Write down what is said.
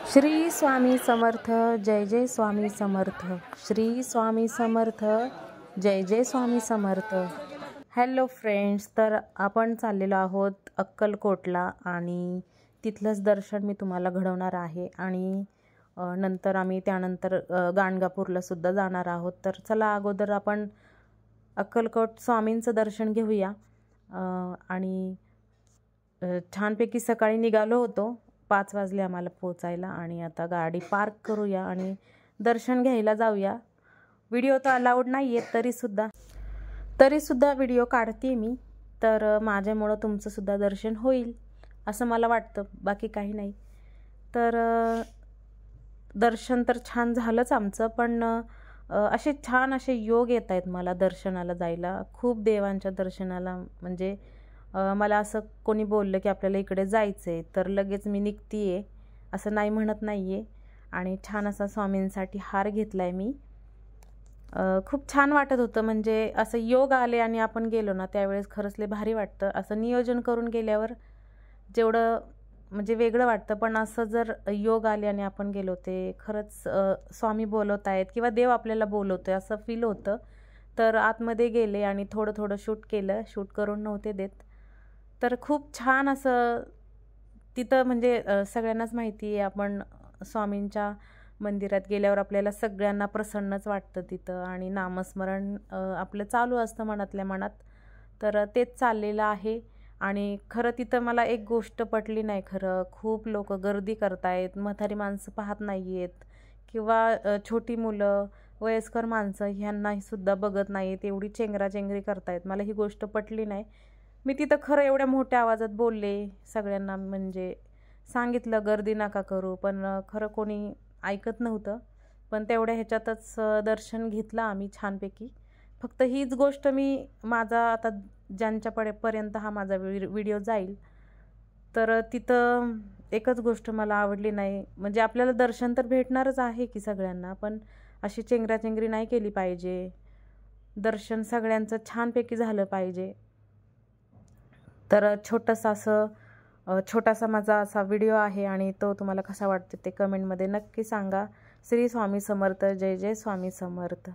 श्री स्वामी समर्थ, जय जय स्वामी समर्थ। श्री स्वामी समर्थ, जय जय Swami Samarth. Hello friends, तर आपण चाललेलो आहोत अक्कलकोटला आणि तिथलंच दर्शन मी तुम्हाला घडवणार आहे आणि नंतर आम्ही त्यानंतर गाणगापूरला सुद्धा जाणार आहोत। तर चला अगोदर आपण अक्कलकोट स्वामींचं दर्शन घेऊया। आणि छानपैकी सकाळी निघालो होतो, 5 वाजले आम्हाला पोचायला आणि आता गाडी पार्क करूया आणि दर्शन घ्यायला जाऊया। व्हिडिओ तर अलाउड नाही आहे तरीसुद्धा व्हिडिओ काढते मी, तर माझ्यामुळं तुमचं सुद्धा दर्शन होईल असं मला वाटतं, बाकी काही नाही। तर दर्शन तर छान झालंच आमचं, पण असे छान असे योग येत आहेत मला दर्शनाला जायला, खूप देवांच्या दर्शनाला। म्हणजे मला असं कोणी बोललं की आपल्याला इकडे जायचं आहे तर लगेच मी निघते आहे, असं नाही म्हणत नाही आहे। आणि छान असा स्वामींसाठी हार घेतला आहे मी, खूप छान वाटत होतं। म्हणजे असं योग आले आणि आपण गेलो ना त्यावेळेस खरंच लय भारी वाटतं। असं नियोजन करून गेल्यावर जेवढं म्हणजे वेगळं वाटतं, पण असं जर योग आले आणि आपण गेलो ते खरंच स्वामी बोलवत आहेत किंवा देव आपल्याला बोलवतो आहे असं फील होतं। तर आतमध्ये गेले आणि थोडं शूट केलं, शूट करून नव्हते देत। तर खूप छान असं तिथं म्हणजे सगळ्यांनाच माहिती आहे, आपण स्वामींच्या मंदिरात गेल्यावर आपल्याला सगळ्यांना प्रसन्नच वाटतं तिथं आणि नामस्मरण आपलं चालू असतं मनातल्या मनात। तर तेच चाललेलं आहे आणि खरं तिथं मला एक गोष्ट पटली नाही। खरं खूप लोक गर्दी करतायत, म्हातारी माणसं पाहत नाही आहेत किंवा छोटी मुलं, वयस्कर माणसं ह्यांनाही सुद्धा बघत नाहीत, एवढी चेंगराचेंगरी करतायत। मला ही गोष्ट पटली नाही। मी तिथं खरं एवढ्या मोठ्या आवाजात बोलले सगळ्यांना, म्हणजे सांगितलं गर्दी नका करू, पण खरं कोणी ऐकत नव्हतं। पण तेवढ्या ह्याच्यातच दर्शन घेतलं आम्ही छानपैकी। फक्त हीच गोष्ट मी माझा आता ज्यांच्यापर्यंत हा माझा व्हिडिओ जाईल, तर तिथं एकच गोष्ट मला आवडली नाही। म्हणजे आपल्याला दर्शन तर भेटणारच आहे की सगळ्यांना, पण अशी चेंगराचेंगरी नाही केली पाहिजे, दर्शन सगळ्यांचं छानपैकी झालं पाहिजे। तर छोटासा माझा असा व्हिडिओ आहे आणि तो तुम्हाला कसा वाटतो ते कमेंटमध्ये नक्की सांगा। श्री स्वामी समर्थ, जय जय स्वामी समर्थ।